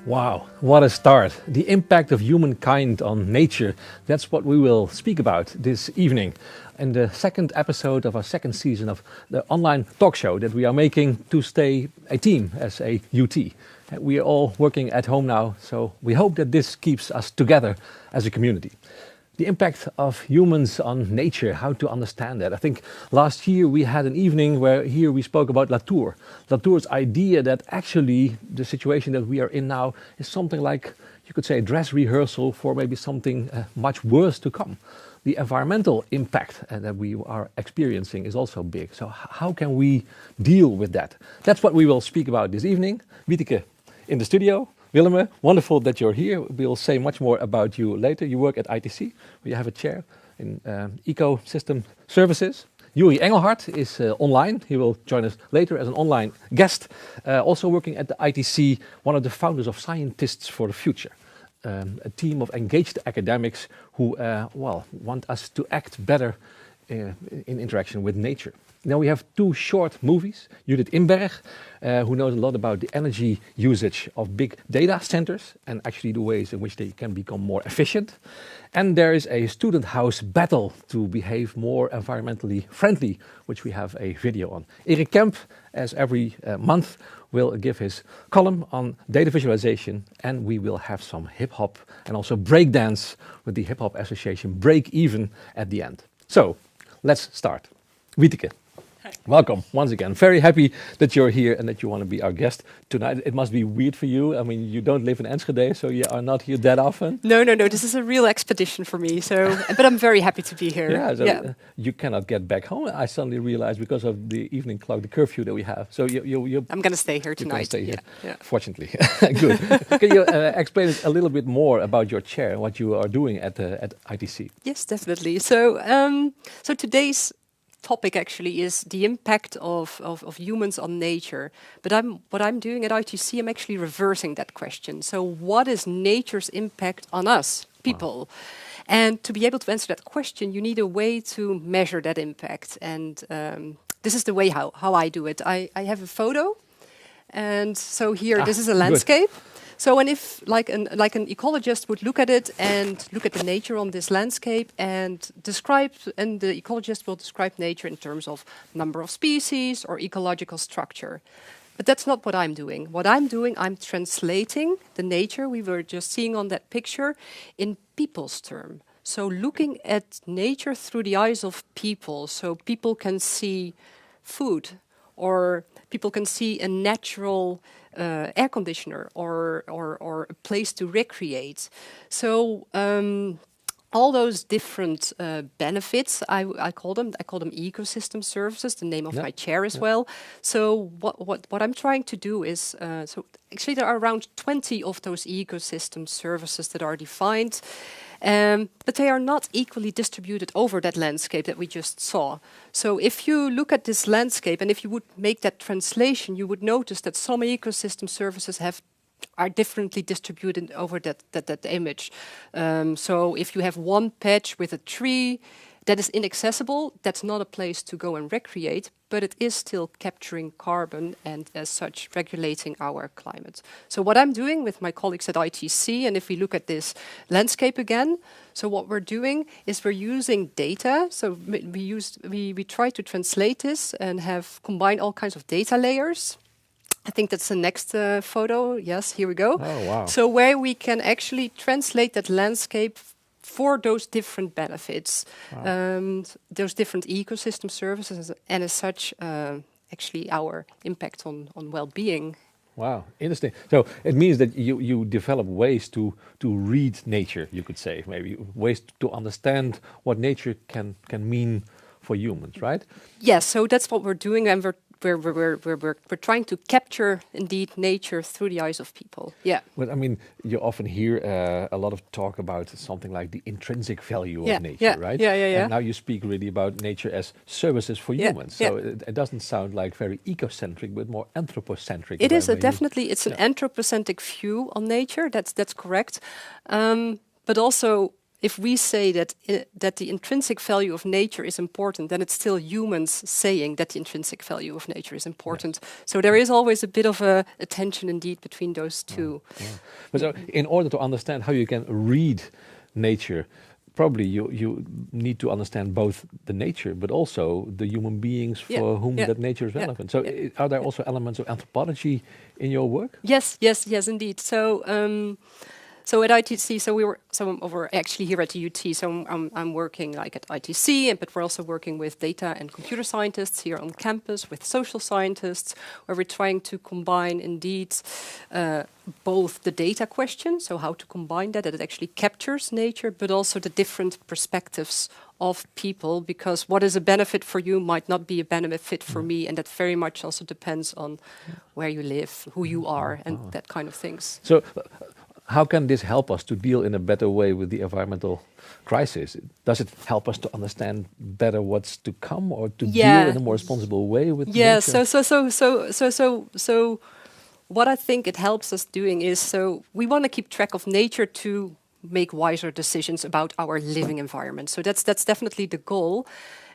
Wow, what a start. The impact of humankind on nature, that's what we will speak about this evening. In the second episode of our second season of the online talk show that we are making to stay a team as a UT. We are all working at home now, so we hope that this keeps us together as a community. The impact of humans on nature, how to understand that. I think last year we had an evening where here we spoke about Latour. Latour's idea that actually the situation that we are in now is something like, you could say, a dress rehearsal for maybe something much worse to come. The environmental impact that we are experiencing is also big. So how can we deal with that? That's what we will speak about this evening. Wieteke in the studio. Willem, wonderful that you're here. We'll say much more about you later. You work at ITC, where you have a chair in ecosystem services. Yuri Engelhardt is online. He will join us later as an online guest. Also working at the ITC, one of the founders of Scientists for the Future. A team of engaged academics who want us to act better in interaction with nature. Now we have two short movies. Judith Imberg, who knows a lot about the energy usage of big data centers and actually the ways in which they can become more efficient. And there is a student house battle to behave more environmentally friendly, which we have a video on. Erik Kemp, as every month, will give his column on data visualization, and we will have some hip-hop and also breakdance with the Hip Hop Association Break Even at the end. So, let's start. Wieteke. Hi. Welcome once again. Very happy that you're here and that you want to be our guest tonight. It must be weird for you. I mean, you don't live in Enschede, so you are not here that often. No. This is a real expedition for me. But I'm very happy to be here. Yeah, you cannot get back home. I suddenly realized because of the evening clock, the curfew that we have. So you I'm going to stay here tonight. Stay here. Yeah. Fortunately, good. Can you explain us a little bit more about your chair, what you are doing at ITC? Yes, definitely. So today's topic actually is the impact of humans on nature. But what I'm doing at ITC, I'm actually reversing that question. So what is nature's impact on us, people? Wow. And to be able to answer that question, you need a way to measure that impact. And this is the way how I do it. I have a photo. And so here, this is a landscape. Good. So, and if like an ecologist would look at it and look at the nature on this landscape and describe, and the ecologist will describe nature in terms of number of species or ecological structure. But that's not what I'm doing. What I'm doing, I'm translating the nature we were just seeing on that picture in people's term. So looking at nature through the eyes of people, so people can see food, or people can see a natural air conditioner or a place to recreate. So all those different benefits, I call them ecosystem services, the name of my chair as well. So what I'm trying to do is, so actually there are around 20 of those ecosystem services that are defined. But they are not equally distributed over that landscape that we just saw. So if you look at this landscape and if you would make that translation, you would notice that some ecosystem services are differently distributed over that image. So if you have one patch with a tree that is inaccessible, that's not a place to go and recreate, but it is still capturing carbon and as such regulating our climate. So what I'm doing with my colleagues at ITC, and if we look at this landscape again, so what we're doing is we're using data. So we try to translate this and have combined all kinds of data layers. I think that's the next photo. Yes, here we go. Oh, wow. So where we can actually translate that landscape for those different benefits, those different ecosystem services, and as such, actually our impact on well-being. Wow, interesting. So it means that you develop ways to read nature, you could say, maybe ways to understand what nature can mean for humans, right? Yes, so that's what we're doing, and we're trying to capture indeed nature through the eyes of people. Yeah. But I mean, you often hear a lot of talk about something like the intrinsic value of nature, right? Yeah. And now you speak really about nature as services for humans. So it doesn't sound like very ecocentric, but more anthropocentric. It is definitely. It's an anthropocentric view on nature. That's correct. But also, if we say that the intrinsic value of nature is important, then it's still humans saying that the intrinsic value of nature is important. Yes. So there is always a bit of a tension indeed between those two. But so in order to understand how you can read nature, probably you need to understand both the nature but also the human beings for whom that nature is relevant. So are there also elements of anthropology in your work? Yes, indeed. So at ITC, we're actually here at the UT. So I'm working like at ITC, but we're also working with data and computer scientists here on campus, with social scientists, where we're trying to combine indeed both the data question, so how to combine that it actually captures nature, but also the different perspectives of people, because what is a benefit for you might not be a benefit for me, and that very much also depends on where you live, who you are, and that kind of things. So how can this help us to deal in a better way with the environmental crisis? Does it help us to understand better what's to come, or to deal in a more responsible way with nature? So what I think it helps us doing is, so we want to keep track of nature to make wiser decisions about our living environment. So that's definitely the goal.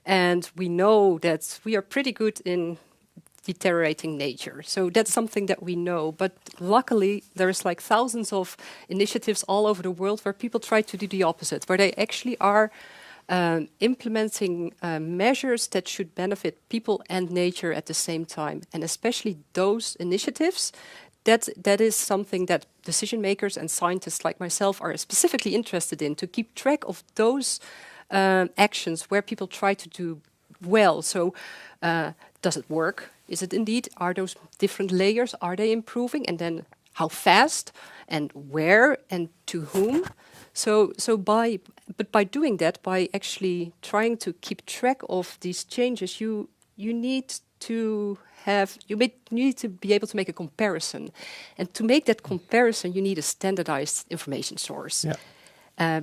And we know that we are pretty good in deteriorating nature. So that's something that we know. But luckily, there's like thousands of initiatives all over the world where people try to do the opposite, where they actually are implementing measures that should benefit people and nature at the same time. And especially those initiatives, that is something that decision makers and scientists like myself are specifically interested in, to keep track of those actions where people try to do well. So does it work? Is it indeed, are those different layers, are they improving? And then how fast and where and to whom? But by doing that, by actually trying to keep track of these changes, you need to be able to make a comparison. And to make that comparison, you need a standardized information source.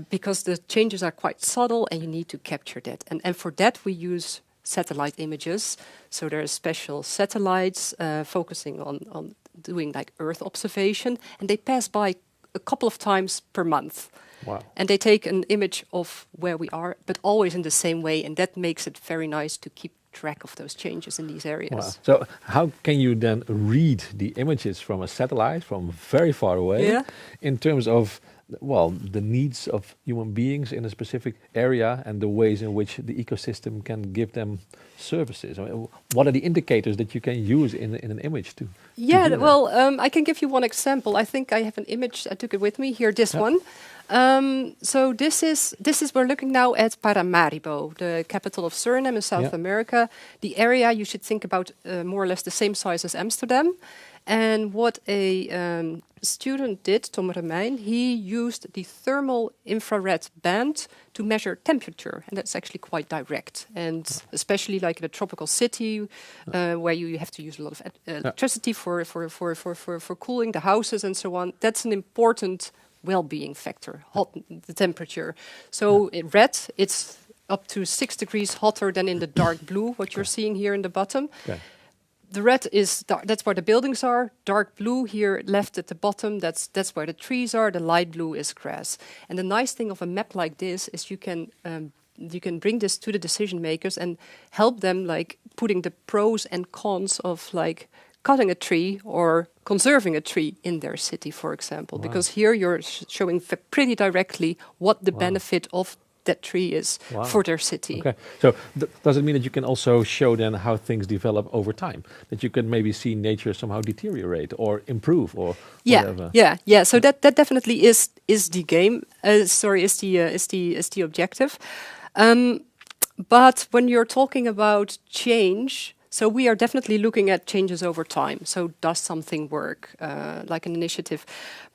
Because the changes are quite subtle and you need to capture that. And for that, we use satellite images. So there are special satellites focusing on doing like Earth observation, and they pass by a couple of times per month. Wow. And they take an image of where we are, but always in the same way, and that makes it very nice to keep track of those changes in these areas. Wow. So how can you then read the images from a satellite from very far away in terms of, well, the needs of human beings in a specific area and the ways in which the ecosystem can give them services? I mean, what are the indicators that you can use in an image to I can give you one example. I think I have an image, I took it with me here, this one. So this is we're looking now at Paramaribo, the capital of Suriname in South America. The area you should think about more or less the same size as Amsterdam. And what a student did, Tom Remijn, he used the thermal infrared band to measure temperature, and that's actually quite direct. And especially like in a tropical city, where you have to use a lot of electricity for cooling the houses and so on, that's an important well-being factor, the temperature. So in red, it's up to 6 degrees hotter than in the dark blue, what you're seeing here in the bottom. The red is that's where the buildings are. Dark blue here left at the bottom, that's where the trees are. The light blue is grass. And the nice thing of a map like this is you can bring this to the decision makers and help them like putting the pros and cons of like cutting a tree or conserving a tree in their city, for example. Because here you're showing pretty directly what the benefit of that tree is for their city. Okay, so does it mean that you can also show then how things develop over time? That you can maybe see nature somehow deteriorate or improve or whatever? Yeah. So that definitely is the game. Is the objective. But when you're talking about change, so we are definitely looking at changes over time. So does something work, like an initiative?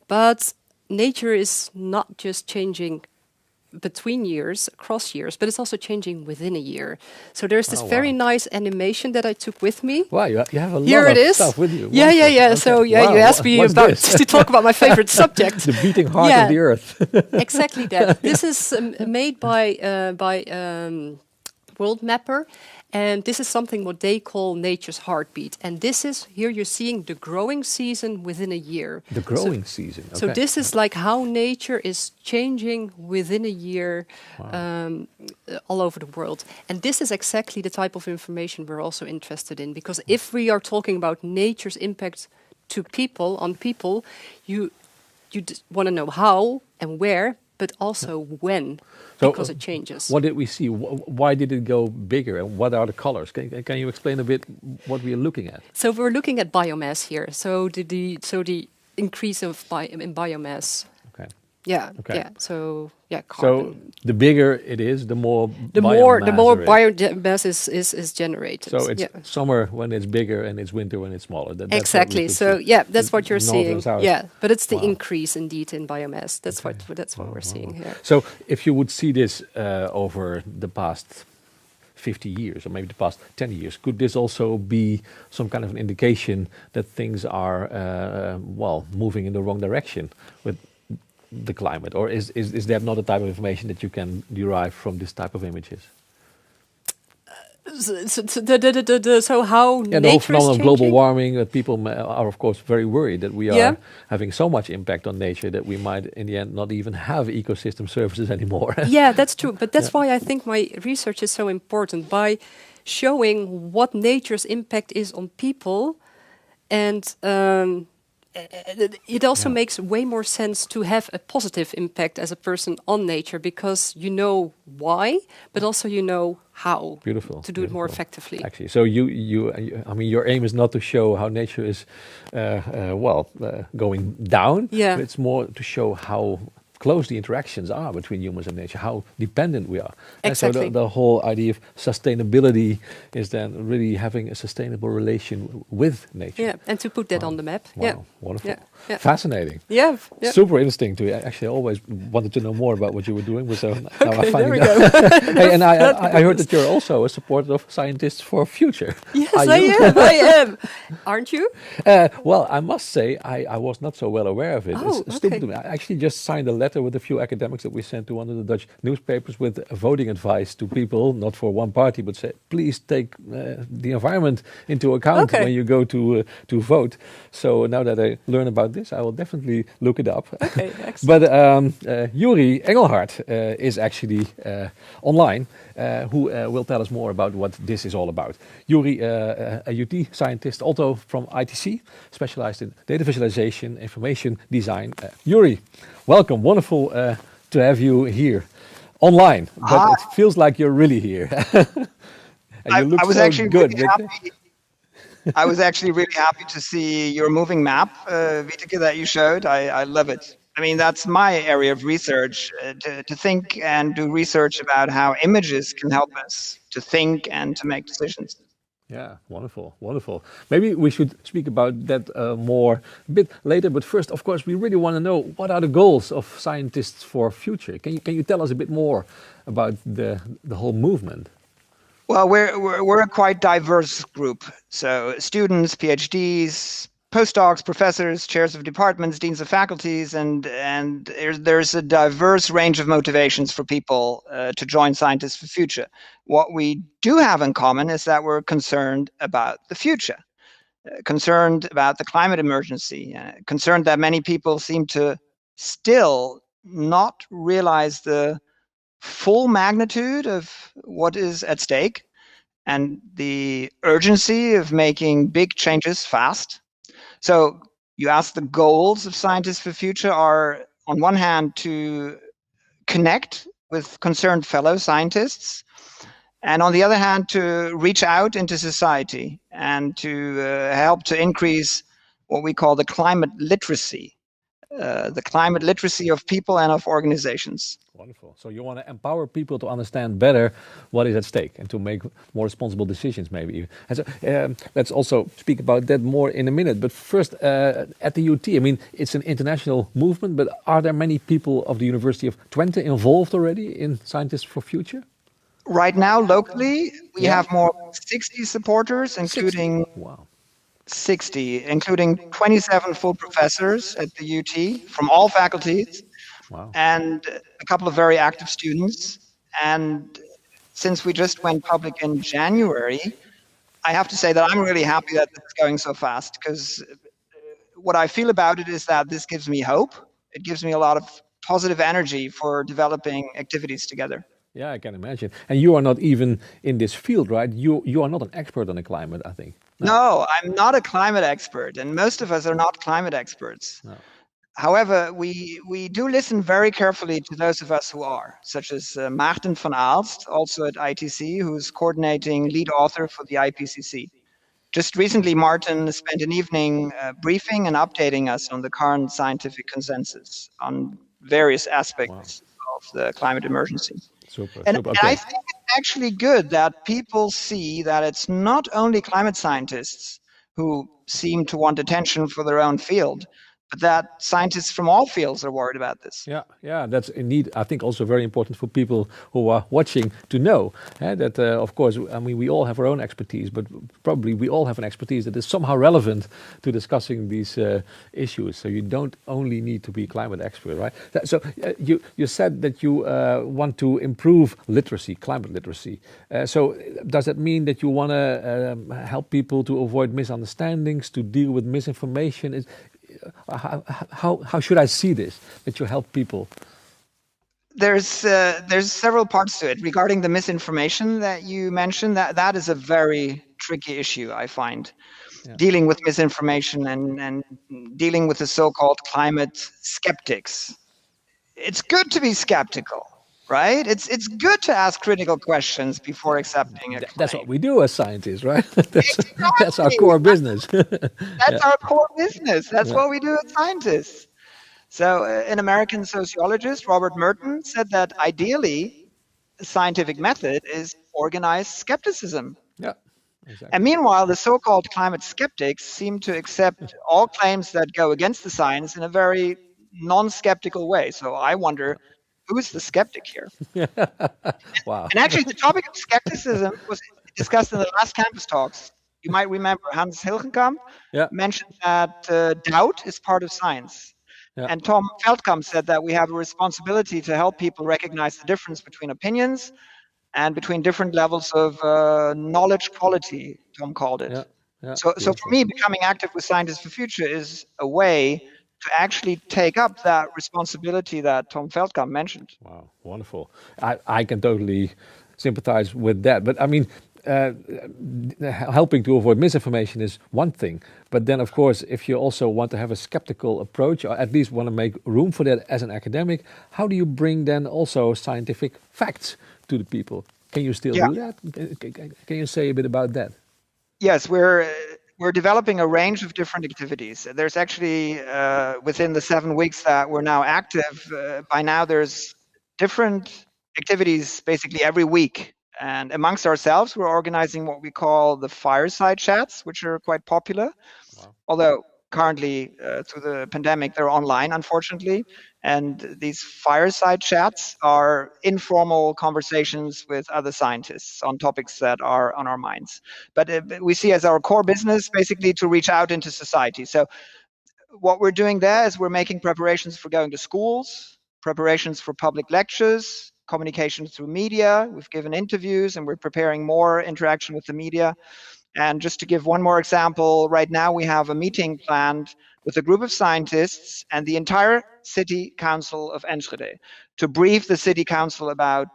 But nature is not just changing between years, across years, but it's also changing within a year. So there's this very nice animation that I took with me. Wow, you have a here lot of stuff with you. Yeah. Okay. So you asked me to talk about my favorite subject. The beating heart of the earth. Exactly that. This is made by World Mapper, And this is something what they call nature's heartbeat. And this is, here you're seeing the growing season within a year. The growing season. Okay. So this is like how nature is changing within a year all over the world. And this is exactly the type of information we're also interested in. Because if we are talking about nature's impact to people, on people, you want to know how and where, but also when, because it changes. What did we see? Why did it go bigger? And what are the colors? Can you explain a bit what we are looking at? So we're looking at biomass here. So the increase of in biomass. Okay. Yeah. Okay. Yeah. So carbon. So the bigger it is, the more the more biomass is generated. So it's summer when it's bigger and it's winter when it's smaller. Exactly. So that's what you're seeing. South. Yeah, but it's the increase indeed in biomass. That's what we're seeing here. So if you would see this over the past 50 years or maybe the past 10 years, could this also be some kind of an indication that things are moving in the wrong direction with the climate, or is that not a type of information that you can derive from this type of images? So how nature is changing? The whole phenomenon of global warming, people are of course very worried that we are having so much impact on nature that we might in the end not even have ecosystem services anymore. Yeah, that's true. But that's why I think my research is so important, by showing what nature's impact is on people. And it also makes way more sense to have a positive impact as a person on nature, because you know why, but also you know how to do it more effectively. Actually, so I mean, your aim is not to show how nature is, going down. Yeah, but it's more to show how close the interactions are between humans and nature, how dependent we are. Exactly. And so the whole idea of sustainability is then really having a sustainable relation with nature. Yeah, and to put that on the map. Wow, yeah. Wonderful. Yeah. Fascinating. Yeah. Super interesting to actually always wanted to know more about what you were doing. So now okay, I there we finally go. Hey, and I heard that you're also a supporter of Scientists for Future. Yes, I am. Aren't you? Well, I must say I was not so well aware of it. Oh, it's stupid to me. I actually just signed a letter with a few academics that we sent to one of the Dutch newspapers with voting advice to people, not for one party, but say, please take the environment into account when you go to vote. So now that I learn about this, I will definitely look it up. Okay, excellent. But Yuri Engelhardt is actually online, who will tell us more about what this is all about. Yuri, a UT scientist, also from ITC, specialized in data visualization, information design. Yuri, welcome. Wonderful to have you here online, but it feels like you're really here. And you look so good. I was actually really happy to see your moving map, Wieteke, that you showed. I love it. I mean, that's my area of research, to think and do research about how images can help us to think and to make decisions. Yeah, wonderful, wonderful. Maybe we should speak about that more a bit later. But first, of course, we really want to know, what are the goals of Scientists for Future? Can you tell us a bit more about the whole movement? Well, we're a quite diverse group. So students, PhDs, postdocs, professors, chairs of departments, deans of faculties, and there's a diverse range of motivations for people to join Scientists for Future. What we do have in common is that we're concerned about the future, concerned about the climate emergency, concerned that many people seem to still not realize the full magnitude of what is at stake and the urgency of making big changes fast. So you ask, the goals of Scientists for Future are, on one hand, to connect with concerned fellow scientists, and on the other hand, to reach out into society and to help to increase what we call the climate literacy of people and of organizations. Wonderful. So you want to empower people to understand better what is at stake and to make more responsible decisions, maybe. And so, let's also speak about that more in a minute. But first, at the UT, I mean, it's an international movement, but are there many people of the University of Twente involved already in Scientists for Future? Right now, locally, we have more than 60 supporters, including 60, including 27 full professors at the UT from all faculties, and a couple of very active students. And since we just went public in January, I have to say that I'm really happy that it's going so fast, because what I feel about it is that this gives me hope. It gives me a lot of positive energy for developing activities together. Yeah, I can imagine. And you are not even in this field, right? You are not an expert on the climate, I think. No, I'm not a climate expert, and most of us are not climate experts. No. However, we do listen very carefully to those of us who are, such as Maarten van Aalst, also at ITC, who's coordinating lead author for the IPCC. Just recently, Martin spent an evening briefing and updating us on the current scientific consensus on various aspects of the climate emergency. Super, And, super. and Okay. I think it's actually good that people see that it's not only climate scientists who seem to want attention for their own field, but that scientists from all fields are worried about this. Yeah, that's indeed, I think, also very important for people who are watching to know that, of course, I mean, we all have our own expertise, but probably we all have an expertise that is somehow relevant to discussing these issues. So you don't only need to be a climate expert, right? So you said that you want to improve literacy, climate literacy. So does that mean that you want to help people to avoid misunderstandings, to deal with misinformation? How should I see this, that you help people? There's several parts to it. Regarding the misinformation that you mentioned, that is a very tricky issue, I find. Yeah. Dealing with misinformation and dealing with the so-called climate skeptics. It's good to be skeptical, right? It's good to ask critical questions before accepting a claim. That's what we do as scientists, right? That's our Exactly. core business. That's our core business. That's what we do as scientists. So an American sociologist, Robert Merton, said that ideally, the scientific method is organized skepticism. Yeah, exactly. And meanwhile, the so-called climate skeptics seem to accept all claims that go against the science in a very non-skeptical way. So I wonder, who's the skeptic here? Wow. And actually, the topic of skepticism was discussed in the last campus talks. You might remember Hans Hilgenkamp mentioned that doubt is part of science. Yeah. And Tom Feldkamp said that we have a responsibility to help people recognize the difference between opinions and between different levels of knowledge quality, Tom called it. So for me, becoming active with Scientists for Future is a way to actually take up that responsibility that Tom Feldkamp mentioned. Wow, wonderful. I can totally sympathize with that. But I mean, helping to avoid misinformation is one thing. But then, of course, if you also want to have a skeptical approach, or at least want to make room for that as an academic, how do you bring then also scientific facts to the people? Can you still do that? Can you say a bit about that? Yes, we're developing a range of different activities. There's actually, within the 7 weeks that we're now active, by now there's different activities basically every week. And amongst ourselves, we're organizing what we call the fireside chats, which are quite popular. Wow. Although currently, through the pandemic, they're online, unfortunately. And these fireside chats are informal conversations with other scientists on topics that are on our minds. But we see as our core business basically to reach out into society. So what we're doing there is we're making preparations for going to schools, preparations for public lectures, communication through media. We've given interviews and we're preparing more interaction with the media. And just to give one more example, right now we have a meeting planned with a group of scientists and the entire City Council of Enschede to brief the City Council about,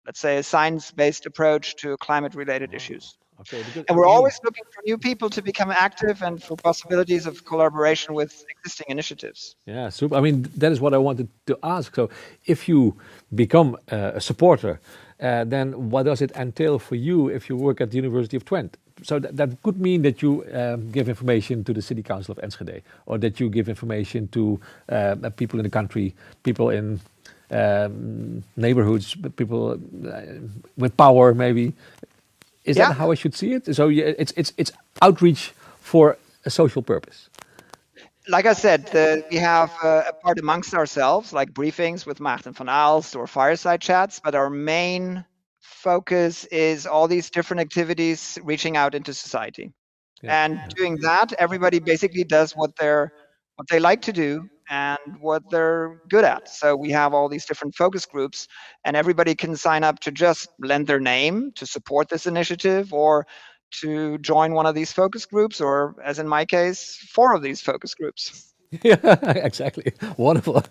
let's say, a science-based approach to climate-related issues. Okay, and we're always looking for new people to become active and for possibilities of collaboration with existing initiatives. Yeah, super. I mean, that is what I wanted to ask. So if you become a supporter, then what does it entail for you if you work at the University of Twente? So that could mean that you give information to the City Council of Enschede, or that you give information to people in the country, people in neighborhoods, people with power, maybe. Is that how I should see it? So it's outreach for a social purpose. Like I said, we have a part amongst ourselves, like briefings with Maarten van Aalst or fireside chats, but our main focus is all these different activities reaching out into society. And doing that, everybody basically does what they're what they like to do, and what they're good at. So we have all these different focus groups, and everybody can sign up to just lend their name to support this initiative, or to join one of these focus groups, or as in my case, 4 of these focus groups. Yeah, exactly. Wonderful.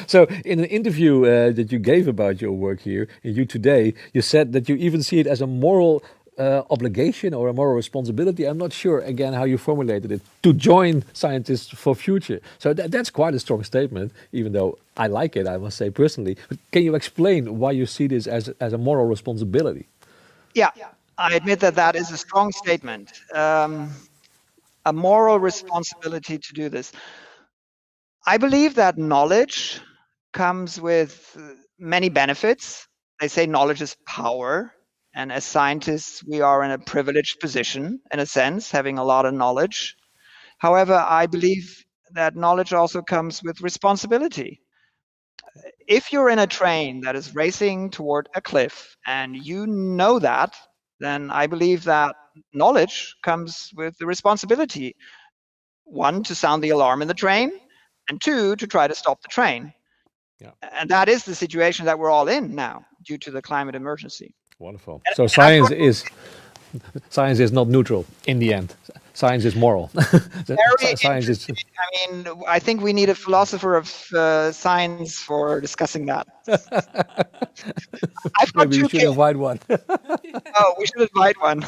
So, in an interview that you gave about your work here in You Today, you said that you even see it as a moral obligation or a moral responsibility. I'm not sure, again, how you formulated it, to join Scientists for Future. So, that's quite a strong statement, even though I like it, I must say personally. But can you explain why you see this as a moral responsibility? Yeah, I admit that that is a strong statement. A moral responsibility to do this. I believe that knowledge comes with many benefits. They say knowledge is power. And as scientists, we are in a privileged position, in a sense, having a lot of knowledge. However, I believe that knowledge also comes with responsibility. If you're in a train that is racing toward a cliff and you know that, then I believe that knowledge comes with the responsibility. 1, to sound the alarm in the train, and 2, to try to stop the train. Yeah. And that is the situation that we're all in now due to the climate emergency. Wonderful. And So, I thought science is not neutral in the end. Science is moral. very Science is. interesting. I mean, I think we need a philosopher of science for discussing that. I've got Maybe you 2 should kids. invite one. Oh, we should invite one.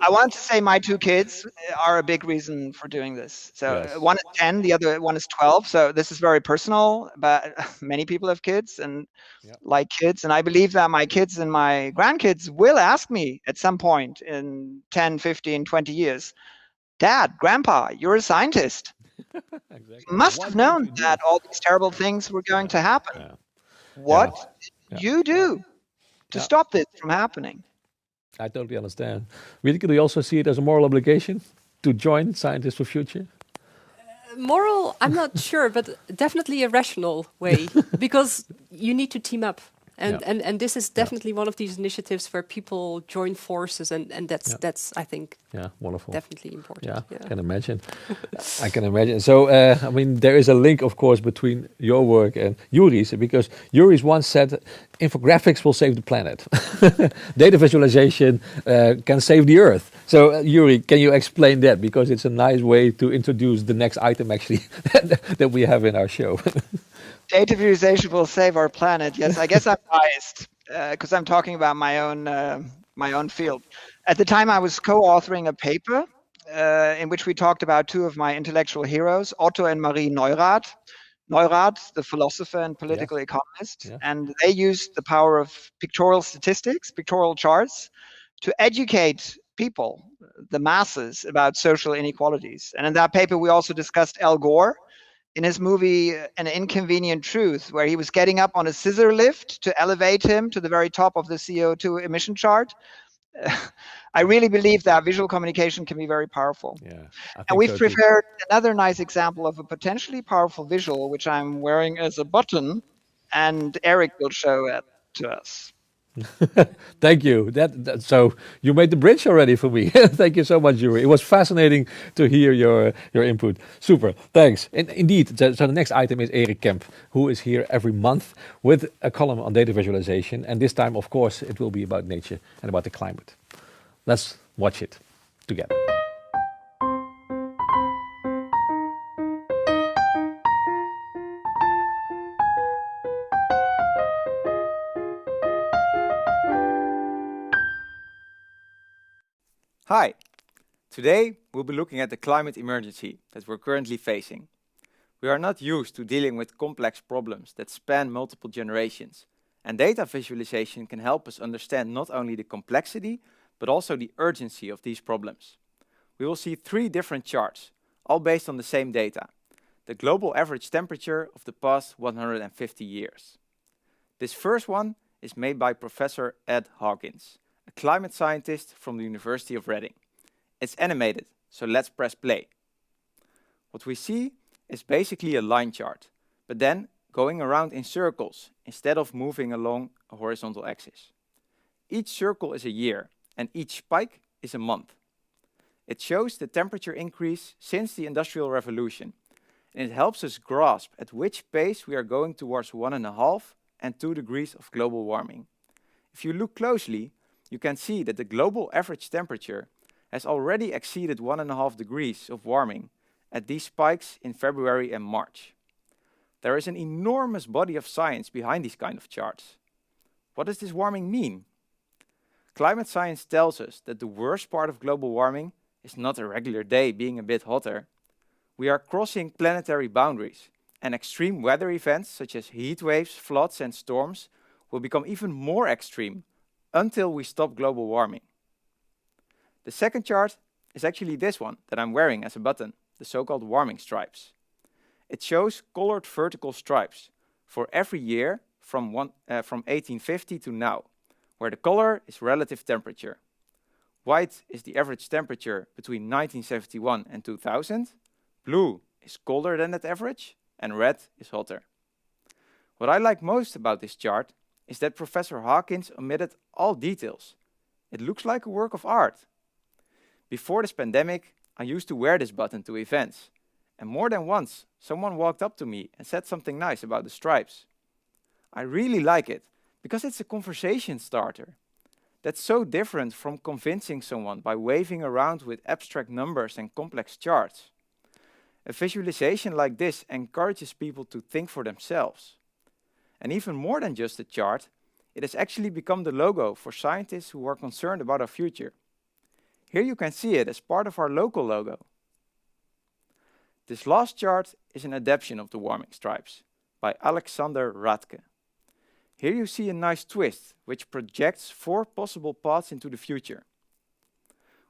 I want to say my 2 kids are a big reason for doing this. So Yes. one is 10, the other one is 12. So this is very personal, but many people have kids and Yeah. like kids. And I believe that my kids and my grandkids will ask me at some point in 10, 15, 20 years, Dad, Grandpa, you're a scientist. Exactly. You must What have did known you do? that all these terrible things were going to happen. Yeah. What Yeah. did you do to Yeah. stop this from happening? I totally understand. Really, do you also see it as a moral obligation to join Scientists for Future? Moral, I'm not sure, but definitely a rational way because you need to team up. And, Yeah. and this is definitely one of these initiatives where people join forces, and that's I think Yeah, wonderful. definitely important. Yeah, I can imagine. I can imagine. So, I mean, there is a link, of course, between your work and Yuri's, because Yuri's once said, infographics will save the planet. Data visualization can save the Earth. So, Yuri, can you explain that? Because it's a nice way to introduce the next item, actually, that we have in our show. Data visualization will save our planet. Yes, I guess I'm biased because I'm talking about my own field. At the time, I was co-authoring a paper in which we talked about 2 of my intellectual heroes, Otto and Marie Neurath. Neurath, the philosopher and political economist, Yes. and they used the power of pictorial statistics, pictorial charts, to educate people, the masses, about social inequalities. And in that paper, we also discussed Al Gore in his movie An Inconvenient Truth, where he was getting up on a scissor lift to elevate him to the very top of the CO2 emission chart. I really believe that visual communication can be very powerful. Yeah, I And think we've so too. prepared another nice example of a potentially powerful visual, which I'm wearing as a button, and Erik will show it to us. Thank you. So you made the bridge already for me. Thank you so much, Yuri. It was fascinating to hear your input. Super. Thanks. And indeed, so the next item is Erik Kemp, who is here every month with a column on data visualization. And this time, of course, it will be about nature and about the climate. Let's watch it together. Hi! Today we'll be looking at the climate emergency that we're currently facing. We are not used to dealing with complex problems that span multiple generations, and data visualization can help us understand not only the complexity, but also the urgency of these problems. We will see 3 different charts, all based on the same data: the global average temperature of the past 150 years. This first one is made by Professor Ed Hawkins, a climate scientist from the University of Reading. It's animated, so let's press play. What we see is basically a line chart, but then going around in circles instead of moving along a horizontal axis. Each circle is a year, and each spike is a month. It shows the temperature increase since the Industrial Revolution, and it helps us grasp at which pace we are going towards 1.5 and 2 degrees of global warming. If you look closely, you can see that the global average temperature has already exceeded 1.5 degrees of warming at these spikes in February and March. There is an enormous body of science behind these kind of charts. What does this warming mean? Climate science tells us that the worst part of global warming is not a regular day being a bit hotter. We are crossing planetary boundaries, and extreme weather events such as heat waves, floods and storms will become even more extreme until we stop global warming. The second chart is actually this one that I'm wearing as a button, the so-called warming stripes. It shows colored vertical stripes for every year from 1850 to now, where the color is relative temperature. White is the average temperature between 1971 and 2000, blue is colder than that average, and red is hotter. What I like most about this chart is that Professor Hawkins omitted all details. It looks like a work of art. Before this pandemic, I used to wear this button to events, and more than once someone walked up to me and said something nice about the stripes. I really like it, because it's a conversation starter. That's so different from convincing someone by waving around with abstract numbers and complex charts. A visualization like this encourages people to think for themselves. And even more than just a chart, it has actually become the logo for scientists who are concerned about our future. Here you can see it as part of our local logo. This last chart is an adaptation of the warming stripes by Alexander Radke. Here you see a nice twist, which projects 4 possible paths into the future.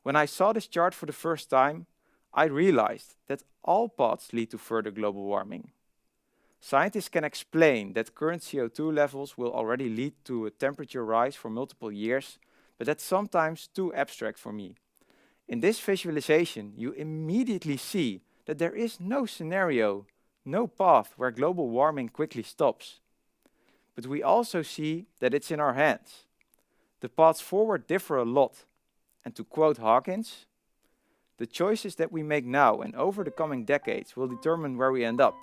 When I saw this chart for the first time, I realized that all paths lead to further global warming. Scientists can explain that current CO2 levels will already lead to a temperature rise for multiple years, but that's sometimes too abstract for me. In this visualization, you immediately see that there is no scenario, no path where global warming quickly stops. But we also see that it's in our hands. The paths forward differ a lot. And to quote Hawkins, "The choices that we make now and over the coming decades will determine where we end up.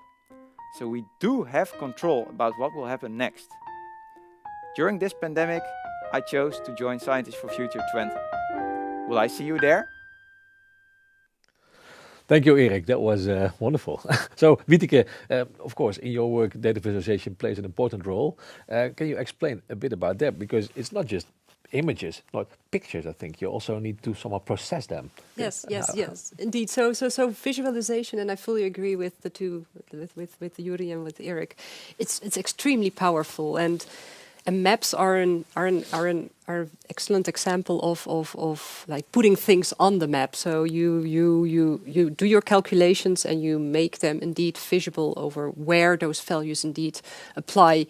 So we do have control about what will happen next." During this pandemic, I chose to join Scientists for Future Twente. Will I see you there? Thank you, Erik. That was wonderful. So, Wieteke, of course, in your work, data visualization plays an important role. Can you explain a bit about that? Because it's not just images, not pictures, I think. You also need to somehow process them. Yes, indeed. So visualization, and I fully agree with the two, with Yuri and with Erik. It's extremely powerful, and maps are an excellent example of like putting things on the map. So you do your calculations and you make them indeed visible over where those values indeed apply.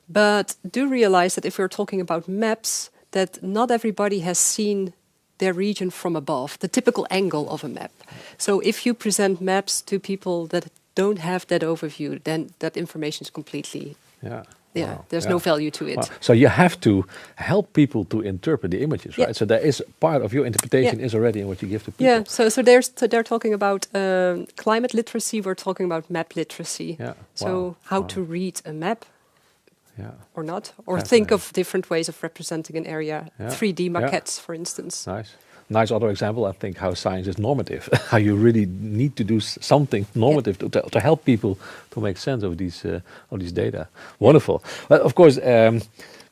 But do realize that if we're talking about maps, that not everybody has seen their region from above, the typical angle of a map. So if you present maps to people that don't have that overview, then that information is completely... there's no value to it. So you have to help people to interpret the images, right? So there is part of your interpretation is already in what you give to people. Yeah, so they're talking about climate literacy, we're talking about map literacy. Yeah. So how to read a map or not, or think of different ways of representing an area, 3D maquettes, for instance. Nice other example, I think, how science is normative, how you really need to do something normative to help people to make sense of these data. Wonderful. Well, of course,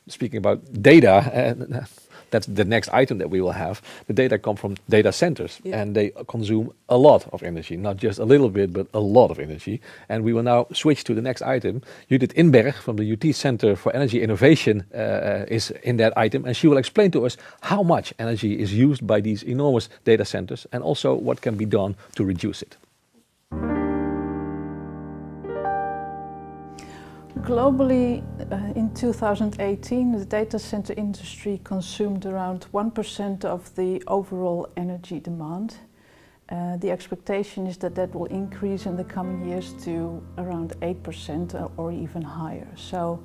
speaking about data, that's the next item that we will have. The data come from data centers, and they consume a lot of energy, not just a little bit, but a lot of energy. And we will now switch to the next item. Judith Inberg from the UT Center for Energy Innovation is in that item, and she will explain to us how much energy is used by these enormous data centers, and also what can be done to reduce it. Globally, in 2018, the data center industry consumed around 1% of the overall energy demand. The expectation is that that will increase in the coming years to around 8% or even higher. So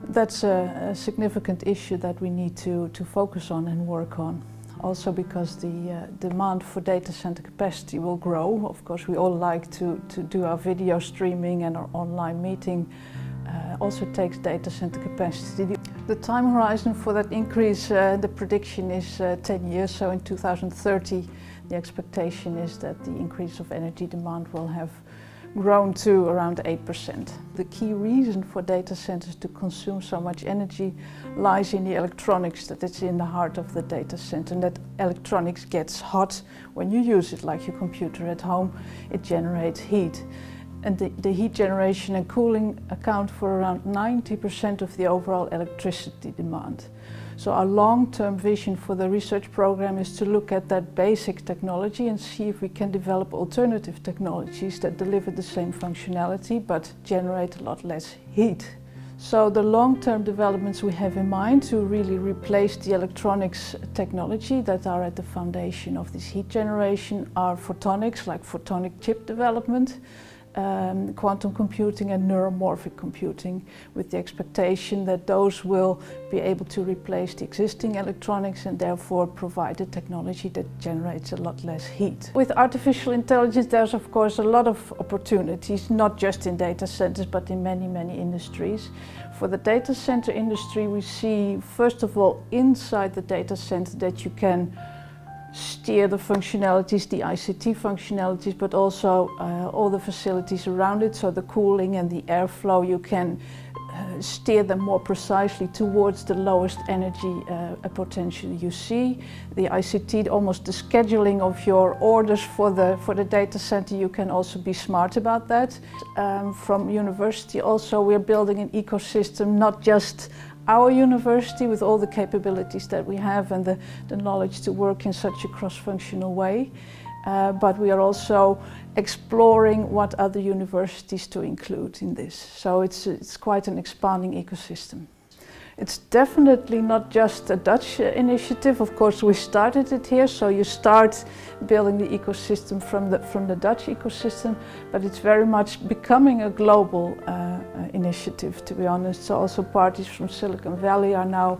that's a significant issue that we need to focus on and work on. also because the demand for data center capacity will grow. Of course, we all like to do our video streaming and our online meeting. Also takes data center capacity. The time horizon for that increase, the prediction is 10 years, so in 2030 the expectation is that the increase of energy demand will have grown to around 8%. The key reason for data centers to consume so much energy lies in the electronics that is in the heart of the data center, and that electronics gets hot when you use it, like your computer at home. It generates heat. And the heat generation and cooling account for around 90% of the overall electricity demand. So our long-term vision for the research program is to look at that basic technology and see if we can develop alternative technologies that deliver the same functionality but generate a lot less heat. So the long-term developments we have in mind to really replace the electronics technology that are at the foundation of this heat generation are photonics, like photonic chip development, quantum computing and neuromorphic computing, with the expectation that those will be able to replace the existing electronics and therefore provide a technology that generates a lot less heat. With artificial intelligence, there's of course a lot of opportunities, not just in data centers but in many industries. For the data center industry, we see first of all inside the data center that you can steer the functionalities, the ICT functionalities, but also all the facilities around it, so the cooling and the airflow, you can steer them more precisely towards the lowest energy potential you see. The ICT, almost the scheduling of your orders for the data center, you can also be smart about that. From university also, we're building an ecosystem, not just our university with all the capabilities that we have and the knowledge to work in such a cross-functional way, but we are also exploring what other universities to include in this. So it's quite an expanding ecosystem. It's definitely not just a Dutch initiative. Of course, we started it here, so you start building the ecosystem from the Dutch ecosystem, but it's very much becoming a global initiative, to be honest. So also parties from Silicon Valley are now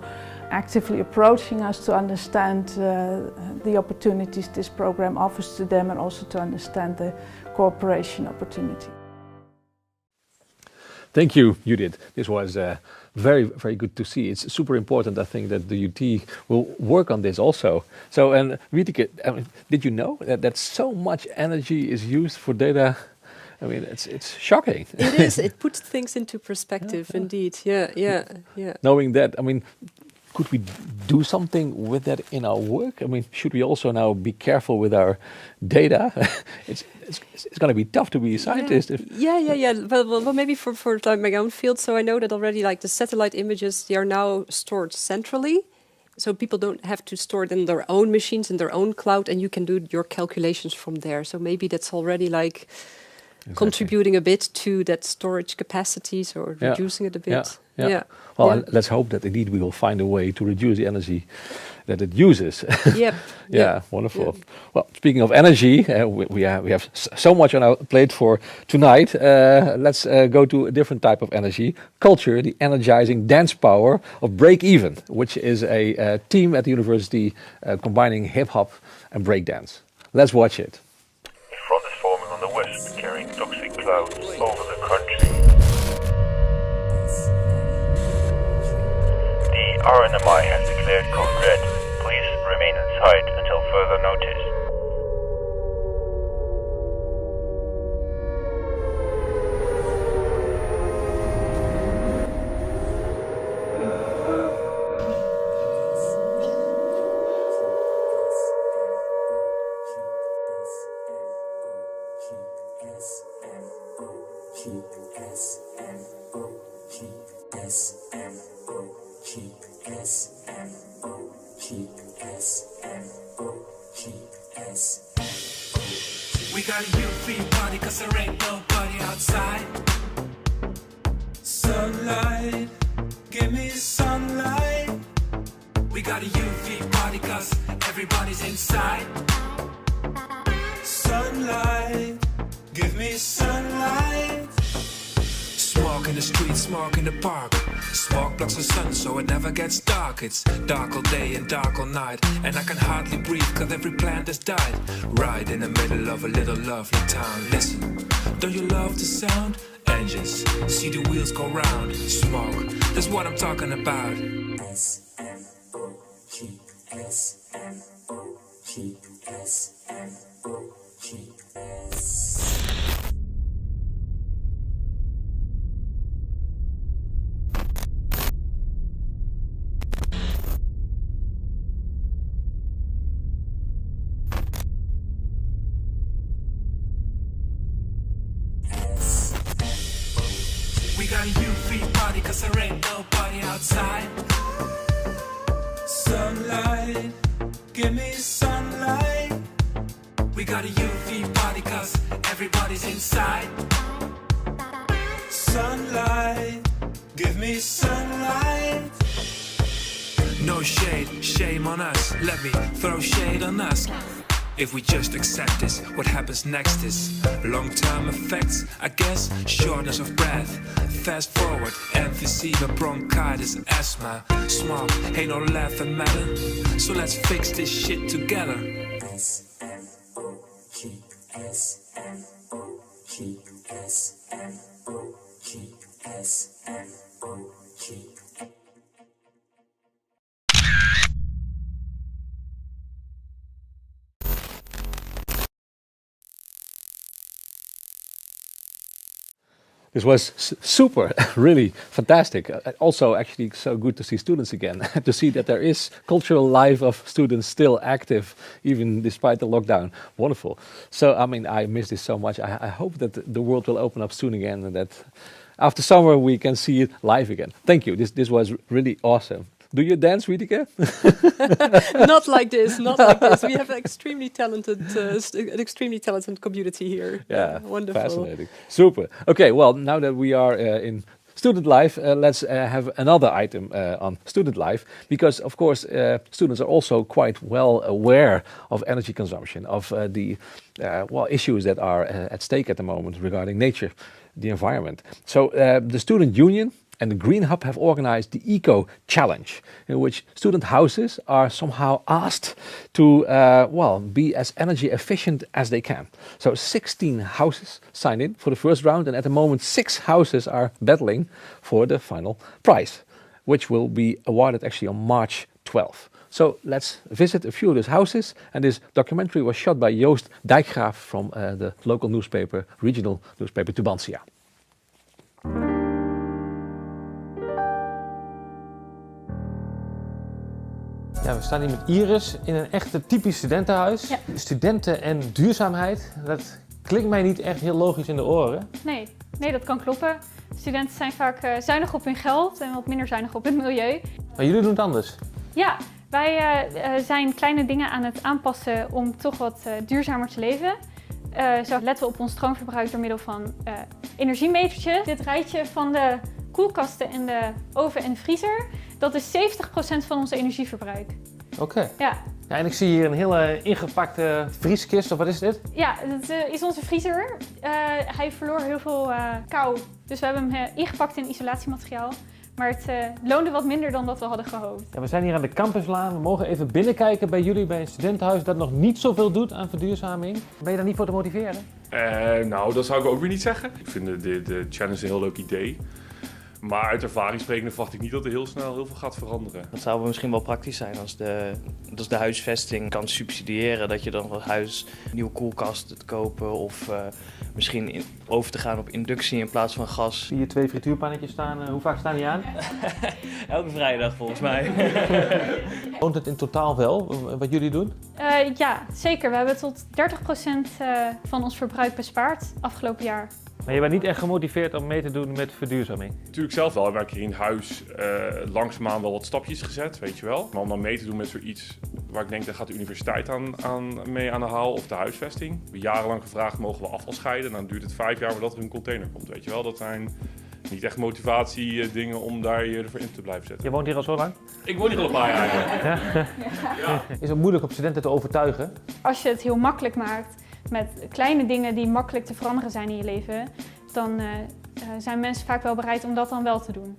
actively approaching us to understand the opportunities this program offers to them and also to understand the cooperation opportunity. Thank you, Judith. This was very good to see. It's super important, I think, that the UT will work on this also. So, and Wieteke, did you know that so much energy is used for data? I mean, it's shocking. It is. It puts things into perspective, indeed. Yeah. Knowing that, I mean, could we do something with that in our work? I mean, should we also now be careful with our data? It's going to be tough to be a scientist. Yeah. Well, maybe for my own field. So I know that already, like the satellite images, they are now stored centrally. So people don't have to store it in their own machines, in their own cloud, and you can do your calculations from there. So maybe that's already like contributing a bit to that storage capacities or reducing it a bit. Yeah. Well, let's hope that indeed we will find a way to reduce the energy that it uses. Yep. Wonderful. Yep. Well, speaking of energy, we have so much on our plate for tonight. Let's go to a different type of energy, culture, the energizing dance power of Break Even, which is a team at the university combining hip-hop and breakdance. Let's watch it. A front is forming on the west, carrying toxic clouds over the country. The RNMI has declared code red. Please remain inside until further notice. We got a free party cause there ain't nobody outside. Sunlight, give me sunlight. We got a UV party cause everybody's inside. Sunlight, give me sunlight. Smoke Smoke in the street, smoke in the park. Smoke blocks the sun so it never gets dark. It's dark all day and dark all night, and I can hardly breathe cause every plant has died. Right in the middle of a little lovely town. Listen, don't you love the sound? Engines, see the wheels go round. Smoke, that's what I'm talking about. We got a UV party cause there ain't nobody outside. Sunlight, give me sunlight. We got a UV party cause everybody's inside. Sunlight, give me sunlight. No shade, shame on us. Let me throw shade on us. If we just accept this, what happens next is long-term effects, I guess. Shortness of breath, fast forward, emphysema, bronchitis, asthma. Smoke, ain't no laughing matter, so let's fix this shit together. This was super, really fantastic. Also, actually, so good to see students again, to see that there is cultural life of students still active, even despite the lockdown. Wonderful. So, I mean, I miss this so much. I hope that the world will open up soon again and that after summer we can see it live again. Thank you. This was really awesome. Do you dance, Riedeke? Not like this, not like this. We have an extremely talented community here. Yeah, wonderful. Fascinating. Super. Okay, well, now that we are in student life, let's have another item on student life, because of course students are also quite well aware of energy consumption, of the issues that are at stake at the moment regarding nature, the environment. So the Student Union and the Green Hub have organized the Eco Challenge, in which student houses are somehow asked to be as energy efficient as they can. So 16 houses signed in for the first round, and at the moment 6 houses are battling for the final prize, which will be awarded actually on March 12th. So let's visit a few of those houses, and this documentary was shot by Joost Dijkgraaf from the local newspaper, regional newspaper Tubantia. Ja, we staan hier met Iris in een echte typisch studentenhuis. Ja. Studenten en duurzaamheid, dat klinkt mij niet echt heel logisch in de oren. Nee, dat kan kloppen. Studenten zijn vaak zuinig op hun geld en wat minder zuinig op het milieu. Maar jullie doen het anders? Ja, wij zijn kleine dingen aan het aanpassen om toch wat duurzamer te leven. Zo letten we op ons stroomverbruik door middel van energiemetertjes. Dit rijtje van de koelkasten en de oven en de vriezer, dat is 70% van ons energieverbruik. Oké. Ja. Ja, en ik zie hier een hele ingepakte vrieskist, of wat is dit? Ja, dat is onze vriezer. Hij verloor heel veel kou, dus we hebben hem ingepakt in isolatiemateriaal. Maar het loonde wat minder dan dat we hadden gehoopt. Ja, we zijn hier aan de campuslaan. We mogen even binnenkijken bij jullie, bij een studentenhuis dat nog niet zoveel doet aan verduurzaming. Ben je daar niet voor te motiveren? Nou, dat zou ik ook weer niet zeggen. Ik vind de challenge een heel leuk idee. Maar uit ervaring sprekende verwacht ik niet dat er heel snel heel veel gaat veranderen. Dat zou misschien wel praktisch zijn als de huisvesting kan subsidiëren. Dat je dan voor het huis een nieuwe koelkast te kopen of misschien over te gaan op inductie in plaats van gas. Zie je 2 frituurpannetjes staan? Hoe vaak staan die aan? Elke vrijdag volgens mij. Woont het in totaal wel, wat jullie doen? Ja, zeker. We hebben tot 30% van ons verbruik bespaard afgelopen jaar. Maar je bent niet echt gemotiveerd om mee te doen met verduurzaming? Natuurlijk zelf wel. We hebben hier in huis langzaamaan wel wat stapjes gezet, weet je wel. Maar om dan mee te doen met zoiets waar ik denk, daar gaat de universiteit mee aan de haal of de huisvesting. We hebben jarenlang gevraagd, mogen we afval scheiden? Dan duurt het 5 jaar voordat er een container komt, weet je wel. Dat zijn niet echt motivatie dingen om daar je ervoor in te blijven zetten. Je woont hier al zo lang? Ik woon hier al een paar jaar eigenlijk. Ja. Is het moeilijk om studenten te overtuigen? Als je het heel makkelijk maakt met kleine dingen die makkelijk te veranderen zijn in je leven, dan zijn mensen vaak wel bereid om dat dan wel te doen.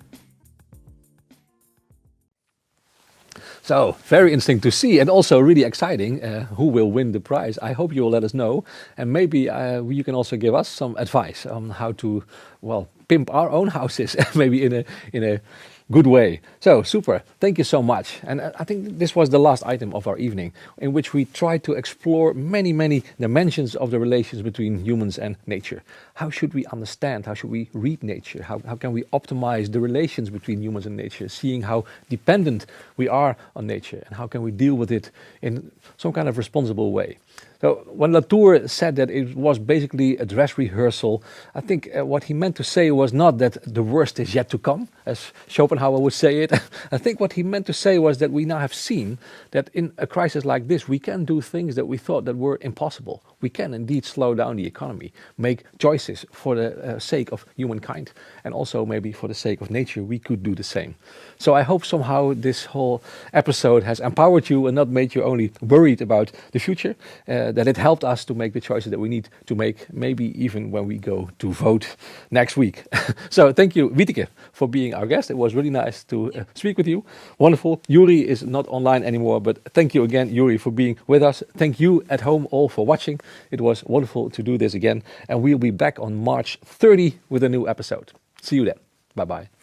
So, very interesting to see, and also really exciting. Who will win the prize? I hope you will let us know, and maybe you can also give us some advice on how to, well, pimp our own houses, maybe in a good way. So, super. Thank you so much. And I think this was the last item of our evening, in which we tried to explore many dimensions of the relations between humans and nature. How should we understand? How should we read nature? How can we optimize the relations between humans and nature, seeing how dependent we are on nature, and how can we deal with it in some kind of responsible way? So when Latour said that it was basically a dress rehearsal, I think what he meant to say was not that the worst is yet to come, as Schopenhauer would say it. I think what he meant to say was that we now have seen that in a crisis like this, we can do things that we thought that were impossible. We can indeed slow down the economy, make choices for the sake of humankind, and also maybe for the sake of nature, we could do the same. So I hope somehow this whole episode has empowered you and not made you only worried about the future, that it helped us to make the choices that we need to make, maybe even when we go to vote next week. So thank you, Wieteke, for being our guest. It was really nice to speak with you. Wonderful. Yuri is not online anymore, but thank you again, Yuri, for being with us. Thank you at home all for watching. It was wonderful to do this again, and we'll be back on March 30 with a new episode. See you then. Bye-bye.